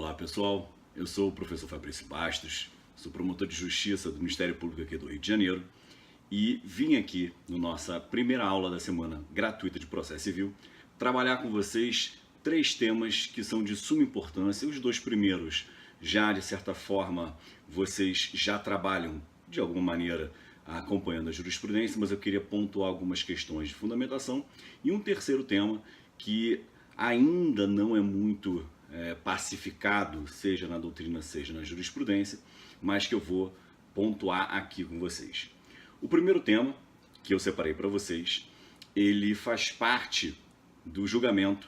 Olá pessoal, eu sou o professor Fabrício Bastos, sou promotor de justiça do Ministério Público aqui do Rio de Janeiro e vim aqui na nossa primeira aula da semana gratuita de processo civil trabalhar com vocês 3 temas que são de suma importância. Os 2 primeiros já de certa forma vocês já trabalham de alguma maneira acompanhando a jurisprudência, mas eu queria pontuar algumas questões de fundamentação e um terceiro tema que ainda não é muito pacificado, seja na doutrina, seja na jurisprudência, mas que eu vou pontuar aqui com vocês. O primeiro tema que eu separei para vocês, ele faz parte do julgamento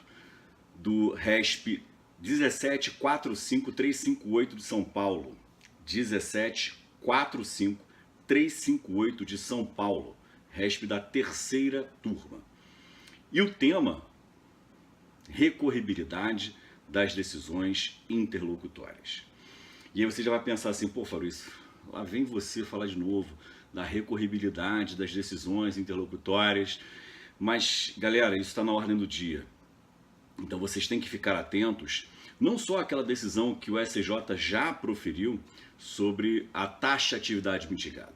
do RESP 1745358 de São Paulo. 1745358 de São Paulo, RESP da terceira turma. E o tema, recorribilidade das decisões interlocutórias. E aí você já vai pensar assim, pô, Fabrício, lá vem você falar de novo da recorribilidade das decisões interlocutórias, mas, galera, isso está na ordem do dia. Então vocês têm que ficar atentos, não só àquela decisão que o STJ já proferiu sobre a taxatividade mitigada.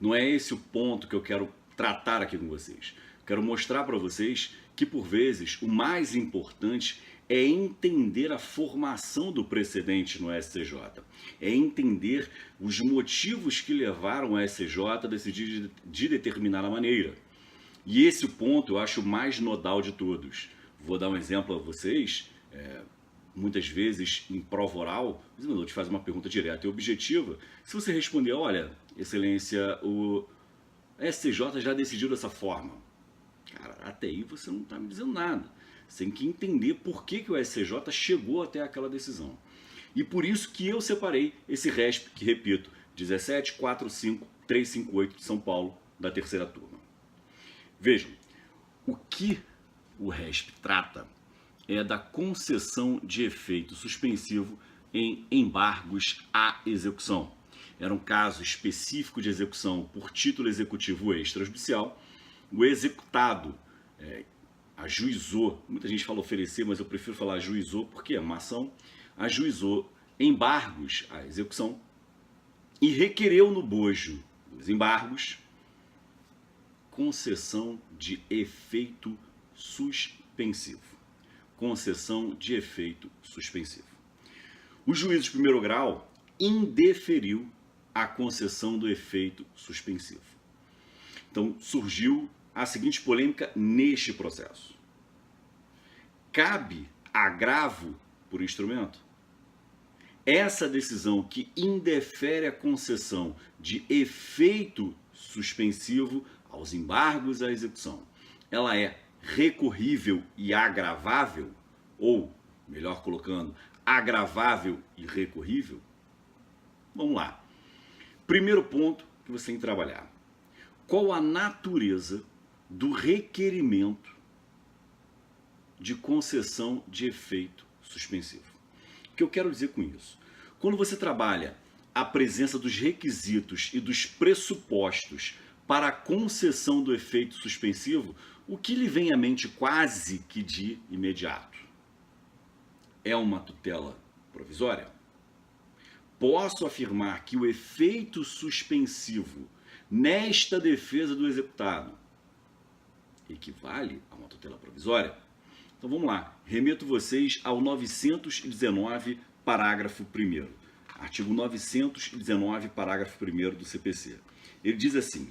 Não é esse o ponto que eu quero tratar aqui com vocês. Quero mostrar para vocês que, por vezes, o mais importante é entender a formação do precedente no STJ, é entender os motivos que levaram o STJ a decidir de determinada maneira. E esse ponto eu acho o mais nodal de todos. Vou dar um exemplo a vocês, muitas vezes em prova oral, o examinador te faz uma pergunta direta e objetiva. Se você responder, olha, excelência, o STJ já decidiu dessa forma. Cara, até aí você não está me dizendo nada. Você tem que entender por que o STJ chegou até aquela decisão. E por isso que eu separei esse RESP, que repito, 1745358 de São Paulo, da terceira turma. Vejam, o que o RESP trata é da concessão de efeito suspensivo em embargos à execução. Era um caso específico de execução por título executivo extrajudicial. O executado ajuizou, muita gente fala oferecer, mas eu prefiro falar ajuizou porque é uma ação, ajuizou embargos à execução e requereu no bojo dos embargos concessão de efeito suspensivo. Concessão de efeito suspensivo. O juiz de primeiro grau indeferiu a concessão do efeito suspensivo. Então surgiu a seguinte polêmica neste processo. Cabe agravo por instrumento? Essa decisão que indefere a concessão de efeito suspensivo aos embargos à execução, ela é recorrível e agravável? Ou, melhor colocando, agravável e recorrível? Vamos lá. Primeiro ponto que você tem que trabalhar. Qual a natureza do requerimento de concessão de efeito suspensivo? O que eu quero dizer com isso? Quando você trabalha a presença dos requisitos e dos pressupostos para a concessão do efeito suspensivo, o que lhe vem à mente quase que de imediato? É uma tutela provisória? Posso afirmar que o efeito suspensivo nesta defesa do executado equivale a uma tutela provisória? Então vamos lá, remeto vocês ao 919, parágrafo 1º. Artigo 919, parágrafo 1º do CPC. Ele diz assim: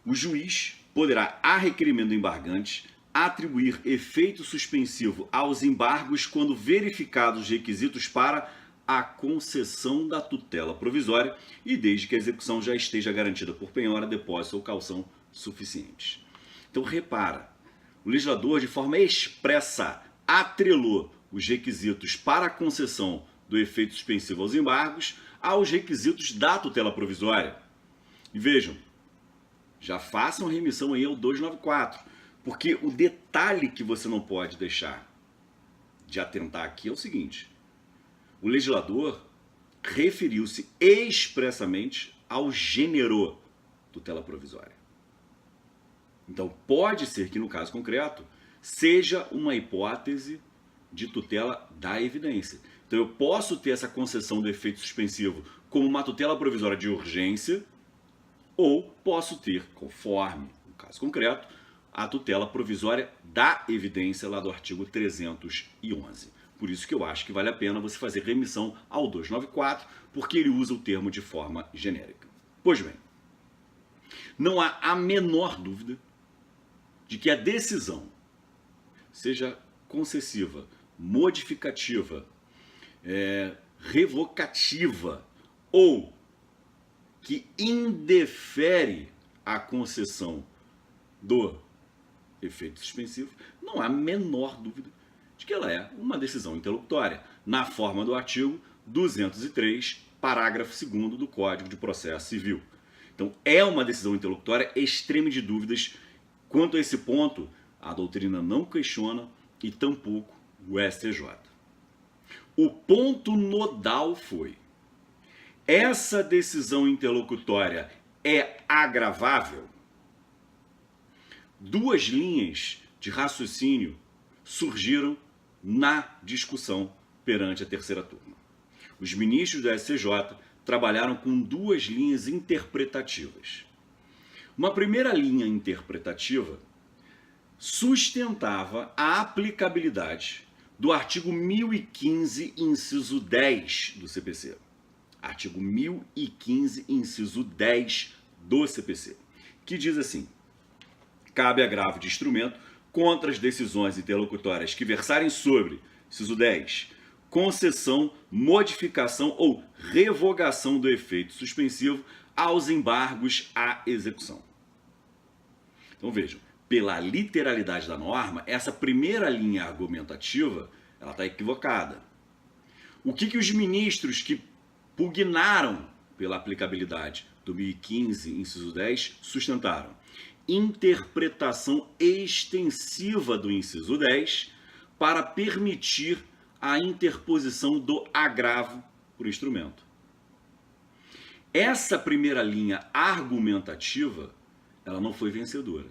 o juiz poderá, a requerimento do embargante, atribuir efeito suspensivo aos embargos quando verificados os requisitos para a concessão da tutela provisória e desde que a execução já esteja garantida por penhora, depósito ou caução suficientes. Então repara, o legislador de forma expressa atrelou os requisitos para a concessão do efeito suspensivo aos embargos aos requisitos da tutela provisória. E vejam, já façam remissão aí ao 294, porque o detalhe que você não pode deixar de atentar aqui é o seguinte: o legislador referiu-se expressamente ao gênero tutela provisória. Então, pode ser que no caso concreto seja uma hipótese de tutela da evidência. Então eu posso ter essa concessão do efeito suspensivo como uma tutela provisória de urgência, ou posso ter, conforme o caso concreto, a tutela provisória da evidência lá do artigo 311. Por isso que eu acho que vale a pena você fazer remissão ao 294, porque ele usa o termo de forma genérica. Pois bem, não há a menor dúvida de que a decisão, seja concessiva, modificativa, revocativa ou que indefere a concessão do efeito suspensivo, não há a menor dúvida de que ela é uma decisão interlocutória, na forma do artigo 203, parágrafo 2º do Código de Processo Civil. Então, é uma decisão interlocutória extrema de dúvidas. Quanto a esse ponto, a doutrina não questiona e tampouco o STJ. O ponto nodal foi: essa decisão interlocutória é agravável? Duas linhas de raciocínio surgiram na discussão perante a terceira turma. Os ministros do STJ trabalharam com duas linhas interpretativas. Uma primeira linha interpretativa sustentava a aplicabilidade do artigo 1015, inciso 10 do CPC. Artigo 1015, inciso 10 do CPC, que diz assim: cabe agravo de instrumento contra as decisões interlocutórias que versarem sobre, inciso 10, concessão, modificação ou revogação do efeito suspensivo aos embargos à execução. Então vejam, pela literalidade da norma, essa primeira linha argumentativa ela está equivocada. O que os ministros que pugnaram pela aplicabilidade do 1015, inciso 10, sustentaram? Interpretação extensiva do inciso 10 para permitir a interposição do agravo por instrumento. Essa primeira linha argumentativa, ela não foi vencedora.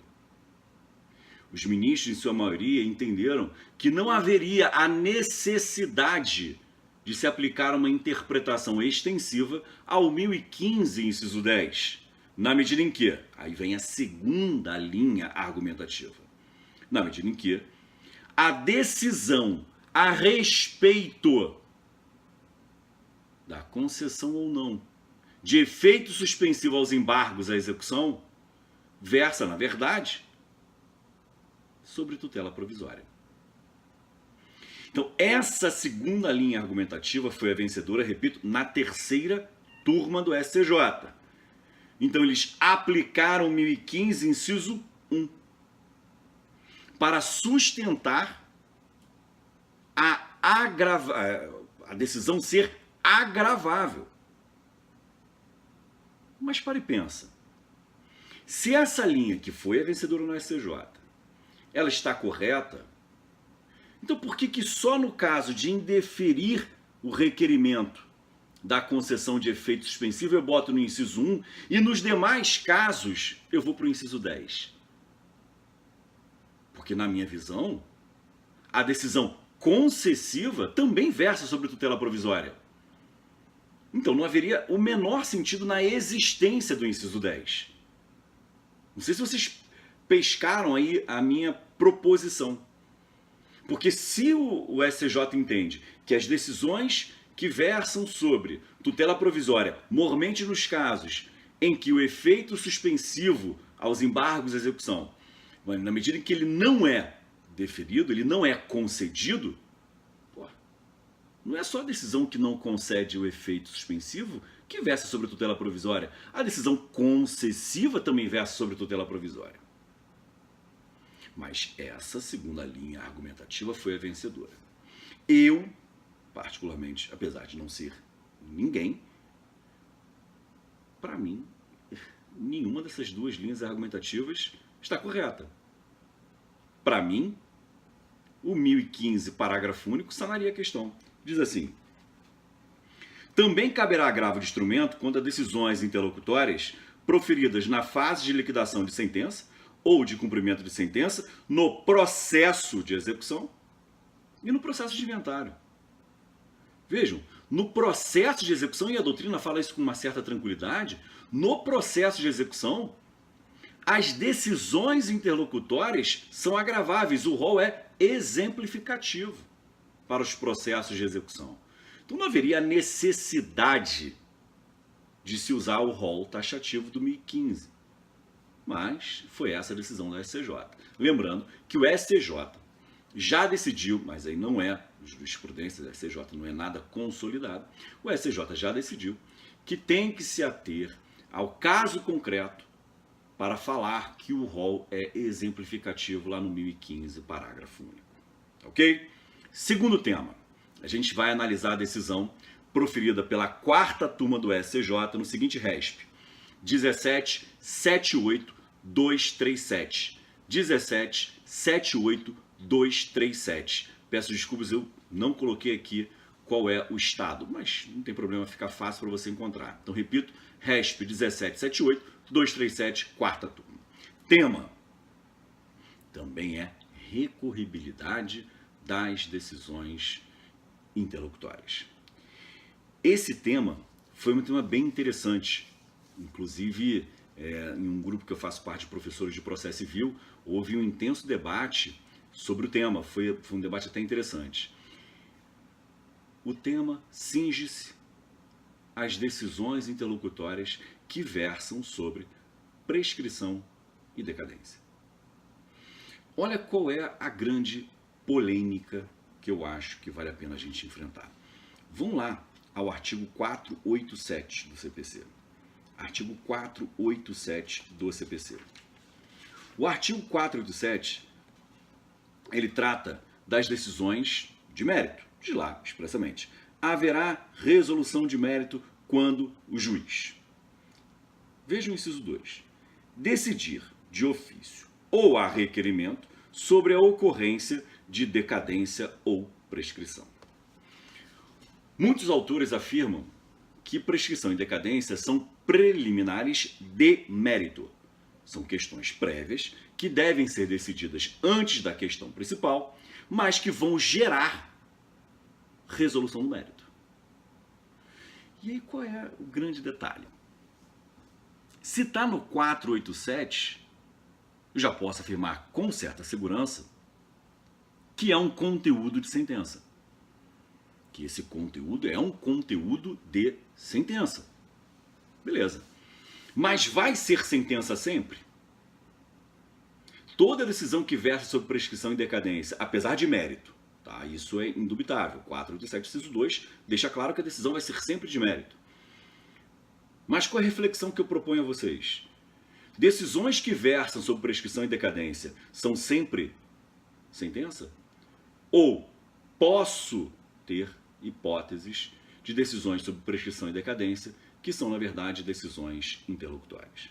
Os ministros, em sua maioria, entenderam que não haveria a necessidade de se aplicar uma interpretação extensiva ao 1015, inciso 10, na medida em que, aí vem a segunda linha argumentativa, na medida em que a decisão a respeito da concessão ou não de efeito suspensivo aos embargos à execução versa, na verdade, sobre tutela provisória. Então, essa segunda linha argumentativa foi a vencedora, repito, na terceira turma do STJ. Então, eles aplicaram 1015, inciso 1, para sustentar a decisão ser agravável. Mas para e pensa. Se essa linha que foi a vencedora no STJ, ela está correta, então por que só no caso de indeferir o requerimento da concessão de efeito suspensivo eu boto no inciso 1 e nos demais casos eu vou para o inciso 10? Porque na minha visão, a decisão concessiva também versa sobre tutela provisória. Então não haveria o menor sentido na existência do inciso 10. Não sei se vocês pescaram aí a minha proposição. Porque se o STJ entende que as decisões que versam sobre tutela provisória, mormente nos casos em que o efeito suspensivo aos embargos à execução, na medida em que ele não é deferido, ele não é concedido, não é só a decisão que não concede o efeito suspensivo que versa sobre tutela provisória. A decisão concessiva também versa sobre tutela provisória. Mas essa segunda linha argumentativa foi a vencedora. Eu, particularmente, apesar de não ser ninguém, para mim, nenhuma dessas duas linhas argumentativas está correta. Para mim, o 1015, parágrafo único, sanaria a questão. Diz assim: também caberá agravo de instrumento contra decisões interlocutórias proferidas na fase de liquidação de sentença ou de cumprimento de sentença no processo de execução, e no processo de inventário. Vejam, no processo de execução, e a doutrina fala isso com uma certa tranquilidade, no processo de execução, as decisões interlocutórias são agraváveis. O rol é exemplificativo para os processos de execução. Então não haveria necessidade de se usar o rol taxativo do 1015. Mas foi essa a decisão da STJ. Lembrando que o STJ já decidiu, mas aí não é jurisprudência da STJ, não é nada consolidado, o STJ já decidiu que tem que se ater ao caso concreto para falar que o rol é exemplificativo lá no 1015, parágrafo único. Ok? Segundo tema, a gente vai analisar a decisão proferida pela quarta turma do STJ no seguinte RESP: 17.78237. 17.78237. Peço desculpas, eu não coloquei aqui qual é o estado, mas não tem problema, fica fácil para você encontrar. Então, repito, RESP 17.78237, quarta turma. Tema também é recorribilidade das decisões interlocutórias. Esse tema foi um tema bem interessante, inclusive em um grupo que eu faço parte de professores de processo civil, houve um intenso debate sobre o tema, foi um debate até interessante. O tema cinge-se às decisões interlocutórias que versam sobre prescrição e decadência. Olha qual é a grande polêmica que eu acho que vale a pena a gente enfrentar. Vamos lá ao artigo 487 do CPC. Artigo 487 do CPC. O artigo 487, ele trata das decisões de mérito. Diz lá, expressamente, haverá resolução de mérito quando o juiz, veja o inciso 2, decidir de ofício ou a requerimento sobre a ocorrência de decadência ou prescrição. Muitos autores afirmam que prescrição e decadência são preliminares de mérito. São questões prévias que devem ser decididas antes da questão principal, mas que vão gerar resolução do mérito. E aí qual é o grande detalhe? Se está no 487, eu já posso afirmar com certa segurança que é um conteúdo de sentença. Que esse conteúdo é um conteúdo de sentença. Beleza. Mas vai ser sentença sempre? Toda decisão que versa sobre prescrição e decadência, apesar de mérito, tá? Isso é indubitável. 487, inciso 2, deixa claro que a decisão vai ser sempre de mérito. Mas qual é a reflexão que eu proponho a vocês? Decisões que versam sobre prescrição e decadência são sempre sentença? Ou posso ter hipóteses de decisões sobre prescrição e decadência que são, na verdade, decisões interlocutórias?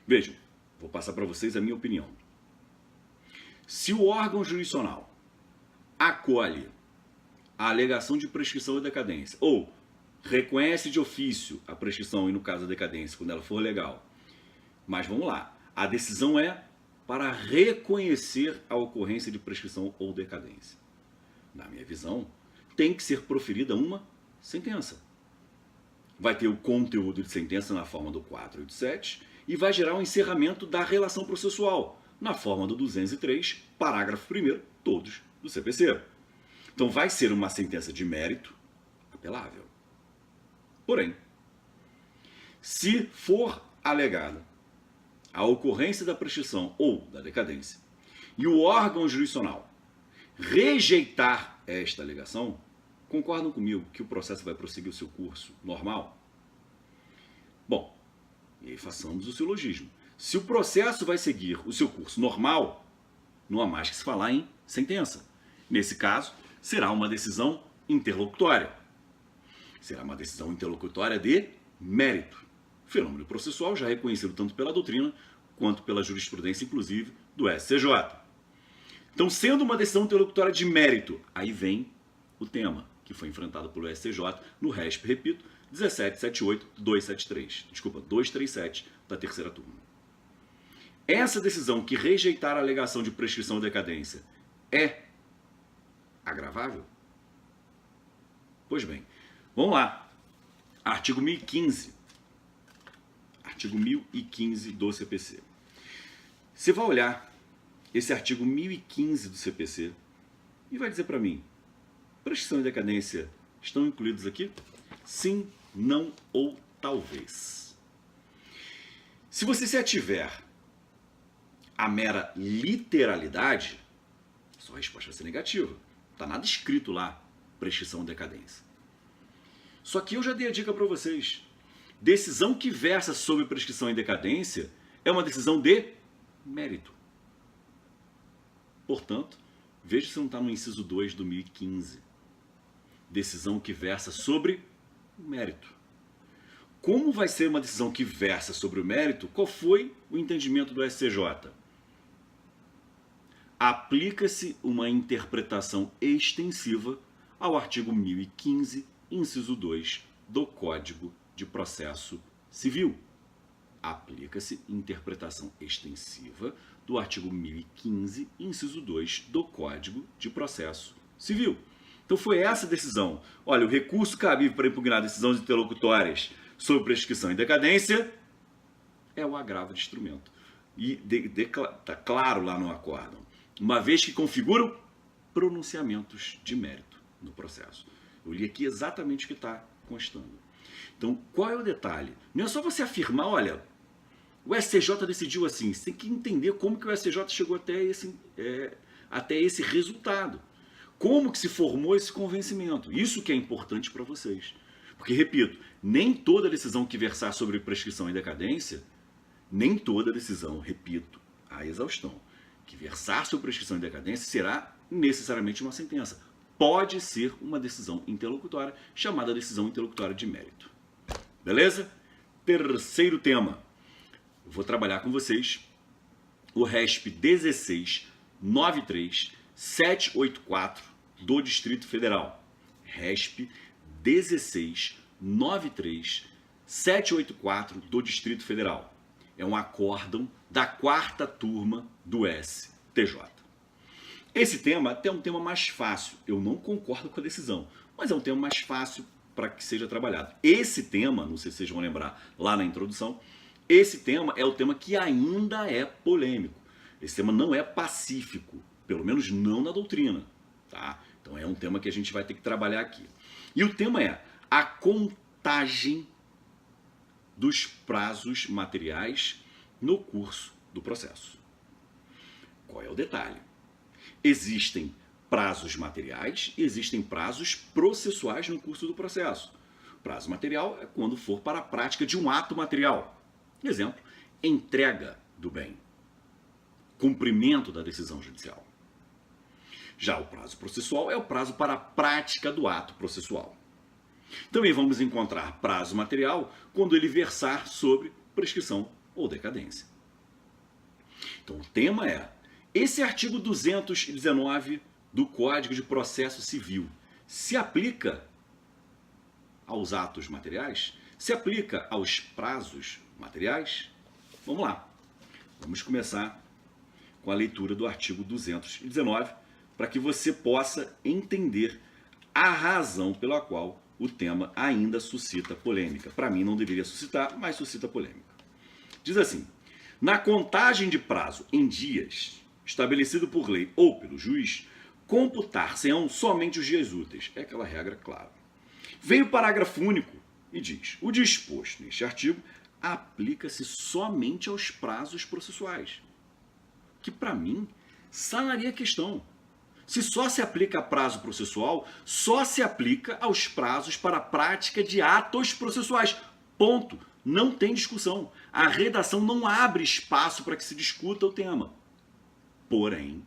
Vejam, vou passar para vocês a minha opinião. Se o órgão jurisdicional acolhe a alegação de prescrição e decadência, ou reconhece de ofício a prescrição e, no caso, a decadência, quando ela for legal, mas vamos lá, a decisão é para reconhecer a ocorrência de prescrição ou decadência. Na minha visão, tem que ser proferida uma sentença. Vai ter o conteúdo de sentença na forma do 487 e vai gerar um encerramento da relação processual na forma do 203, parágrafo 1º, todos do CPC. Então vai ser uma sentença de mérito apelável. Porém, se for alegada a ocorrência da prescrição ou da decadência e o órgão jurisdicional rejeitar esta alegação, concordam comigo que o processo vai prosseguir o seu curso normal? Bom, e aí façamos o silogismo. Se o processo vai seguir o seu curso normal, não há mais que se falar em sentença. Nesse caso, será uma decisão interlocutória. Será uma decisão interlocutória de mérito. Fenômeno processual já reconhecido tanto pela doutrina quanto pela jurisprudência, inclusive, do STJ. Então, sendo uma decisão interlocutória de mérito, aí vem o tema que foi enfrentado pelo STJ no RESP, repito, 17.78273. Desculpa, 237 da terceira turma. Essa decisão que rejeitar a alegação de prescrição e decadência é agravável? Pois bem, vamos lá. Artigo 1015. Artigo 1015 do CPC. Você vai olhar esse artigo 1015 do CPC e vai dizer para mim, prescrição e decadência estão incluídos aqui? Sim, não ou talvez. Se você se ativer à mera literalidade, sua resposta vai ser negativa. Não está nada escrito lá, prescrição e decadência. Só que eu já dei a dica para vocês. Decisão que versa sobre prescrição e decadência é uma decisão de mérito. Portanto, veja se não está no inciso 2 do 1015. Decisão que versa sobre mérito. Como vai ser uma decisão que versa sobre o mérito? Qual foi o entendimento do STJ? Aplica-se uma interpretação extensiva ao artigo 1015, inciso 2 do Código de Processo Civil. Aplica-se interpretação extensiva do artigo 1015, inciso 2 do Código de Processo Civil. Então foi essa decisão. Olha, o recurso cabível para impugnar decisões interlocutórias sobre prescrição e decadência é o agravo de instrumento. E está claro lá no acórdão, uma vez que configuram pronunciamentos de mérito no processo. Eu li aqui exatamente o que está constando. Então, qual é o detalhe? Não é só você afirmar, olha, o STJ decidiu assim. Você tem que entender como que o STJ chegou até esse resultado. Como que se formou esse convencimento. Isso que é importante para vocês. Porque, repito, nem toda decisão que versar sobre prescrição e decadência, nem toda decisão, repito, a exaustão, que versar sobre prescrição e decadência será necessariamente uma sentença. Pode ser uma decisão interlocutória, chamada decisão interlocutória de mérito. Beleza? Terceiro tema. Eu vou trabalhar com vocês o RESP 1693784 do Distrito Federal. RESP 1693784 do Distrito Federal. É um acórdão da 4ª turma do STJ. Esse tema até é um tema mais fácil. Eu não concordo com a decisão, mas é um tema mais fácil para que seja trabalhado. Esse tema, não sei se vocês vão lembrar lá na introdução, esse tema é o tema que ainda é polêmico. Esse tema não é pacífico, pelo menos não na doutrina. Tá? Então é um tema que a gente vai ter que trabalhar aqui. E o tema é a contagem dos prazos materiais no curso do processo. Qual é o detalhe? Existem prazos materiais e existem prazos processuais no curso do processo. Prazo material é quando for para a prática de um ato material. Exemplo, entrega do bem, cumprimento da decisão judicial. Já o prazo processual é o prazo para a prática do ato processual. Também vamos encontrar prazo material quando ele versar sobre prescrição ou decadência. Então o tema é, esse artigo 219 do Código de Processo Civil se aplica aos atos materiais? Se aplica aos prazos materiais? Vamos lá. Vamos começar com a leitura do artigo 219 para que você possa entender a razão pela qual o tema ainda suscita polêmica. Para mim não deveria suscitar, mas suscita polêmica. Diz assim: na contagem de prazo em dias estabelecido por lei ou pelo juiz, computar-se-ão somente os dias úteis. É aquela regra clara. Vem o parágrafo único e diz: o disposto neste artigo aplica-se somente aos prazos processuais. Que para mim sanaria a questão. Se só se aplica a prazo processual, só se aplica aos prazos para a prática de atos processuais. Ponto. Não tem discussão. A redação não abre espaço para que se discuta o tema. Porém,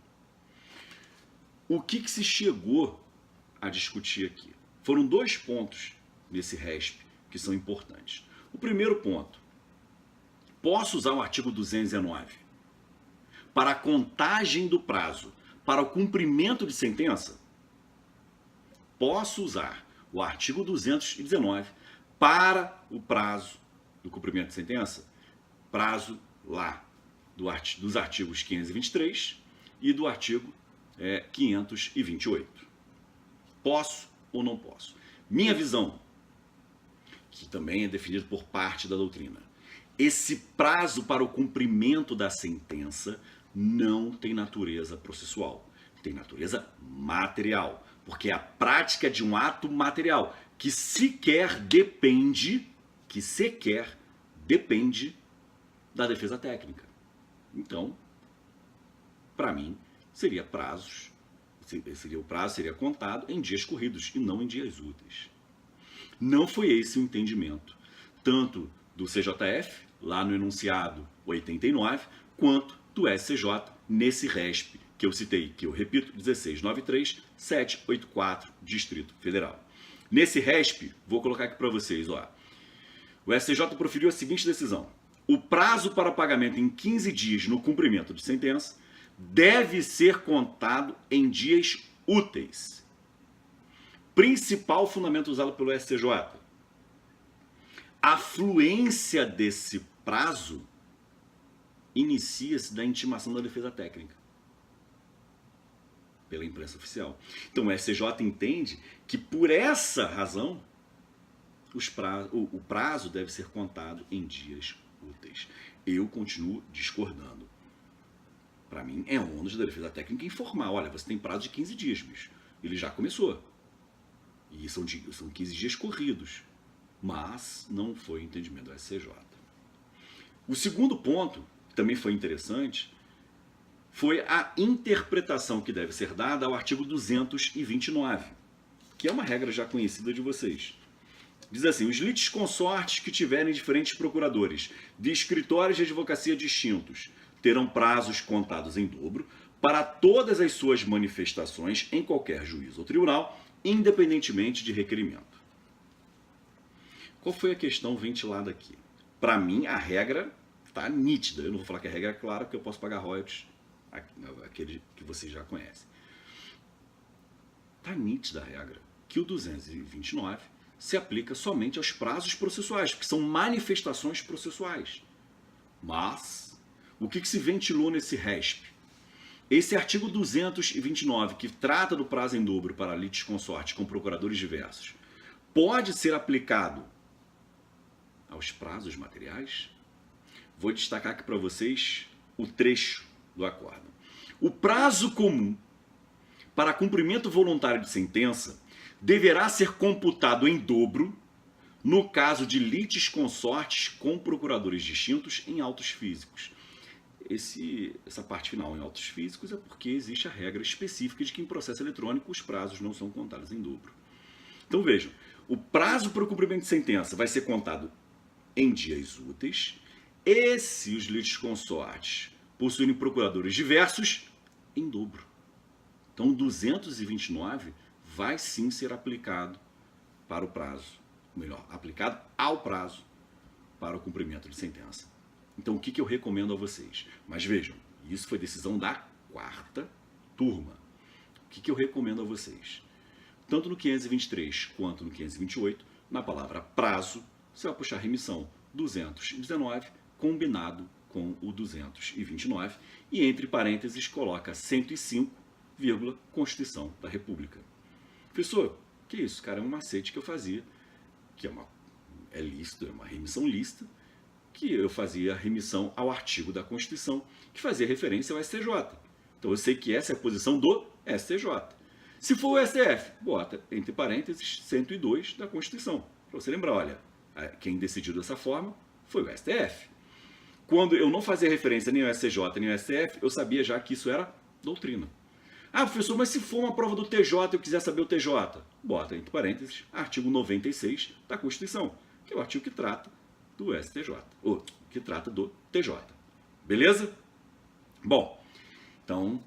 o que se chegou a discutir aqui? Foram 2 pontos nesse RESP que são importantes. O primeiro ponto: posso usar o artigo 219 para a contagem do prazo para o cumprimento de sentença? Posso usar o artigo 219 para o prazo do cumprimento de sentença? Prazo lá dos artigos 523 e do artigo 528. posso ou não posso. Minha visão, que também é definida por parte da doutrina, esse prazo para o cumprimento da sentença não tem natureza processual, tem natureza material, porque é a prática de um ato material que sequer depende da defesa técnica. Então, para mim, seria o prazo seria contado em dias corridos e não em dias úteis. Não foi esse o entendimento, tanto do CJF, lá no enunciado 89, quanto do SCJ, nesse RESP que eu citei, que eu repito, 1693-784, Distrito Federal. Nesse RESP, vou colocar aqui para vocês, ó. O STJ proferiu a seguinte decisão: o prazo para pagamento em 15 dias no cumprimento de sentença deve ser contado em dias úteis. Principal fundamento usado pelo STJ. A fluência desse prazo inicia-se da intimação da defesa técnica pela imprensa oficial. Então o STJ entende que por essa razão o prazo deve ser contado em dias úteis. Eu continuo discordando. Para mim é ônus da defesa técnica informar: olha, você tem prazo de 15 dias, bicho. Ele já começou. E são 15 dias corridos. Mas não foi entendimento do SCJ. O segundo ponto, que também foi interessante, foi a interpretação que deve ser dada ao artigo 229, que é uma regra já conhecida de vocês. Diz assim: os litisconsortes que tiverem diferentes procuradores de escritórios de advocacia distintos terão prazos contados em dobro para todas as suas manifestações em qualquer juízo ou tribunal, independentemente de requerimento. Qual foi a questão ventilada aqui? Para mim, a regra está nítida. Eu não vou falar que a regra é clara, porque eu posso pagar royalties, aquele que vocês já conhecem. Está nítida a regra que o 229 se aplica somente aos prazos processuais, que são manifestações processuais. Mas, o que se ventilou nesse RESP? Esse artigo 229, que trata do prazo em dobro para litisconsorte com procuradores diversos, pode ser aplicado aos prazos materiais? Vou destacar aqui para vocês o trecho do acórdão. O prazo comum para cumprimento voluntário de sentença deverá ser computado em dobro no caso de litisconsortes com procuradores distintos em autos físicos. Essa parte final em autos físicos é porque existe a regra específica de que em processo eletrônico os prazos não são contados em dobro. Então vejam, o prazo para o cumprimento de sentença vai ser contado em dias úteis, e se os litisconsortes possuírem procuradores diversos, em dobro. Então, o 229 vai sim ser aplicado para o prazo, ou melhor, aplicado ao prazo para o cumprimento de sentença. Então, o que eu recomendo a vocês? Mas vejam, isso foi decisão da quarta turma. O que eu recomendo a vocês? Tanto no 523 quanto no 528, na palavra prazo, você vai puxar remissão 219 combinado com o 229 e entre parênteses coloca 105, Constituição da República. Professor, que isso, cara? É um macete que eu fazia, que é lícito, é uma remissão lícita, que eu fazia remissão ao artigo da Constituição, que fazia referência ao STJ. Então eu sei que essa é a posição do STJ. Se for o STF, bota entre parênteses 102 da Constituição. Para você lembrar, olha, quem decidiu dessa forma foi o STF. Quando eu não fazia referência nem ao STJ nem ao STF, eu sabia já que isso era doutrina. Ah, professor, mas se for uma prova do TJ e eu quiser saber o TJ, bota entre parênteses artigo 96 da Constituição, que é o artigo que trata do STJ, ou que trata do TJ. Beleza? Bom, então,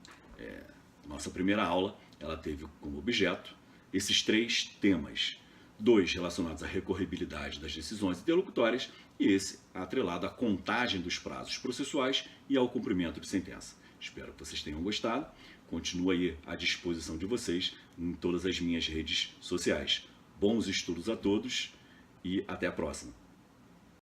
nossa primeira aula, ela teve como objeto esses 3 temas. 2 relacionados à recorribilidade das decisões interlocutórias e esse atrelado à contagem dos prazos processuais e ao cumprimento de sentença. Espero que vocês tenham gostado. Continuo aí à disposição de vocês em todas as minhas redes sociais. Bons estudos a todos e até a próxima.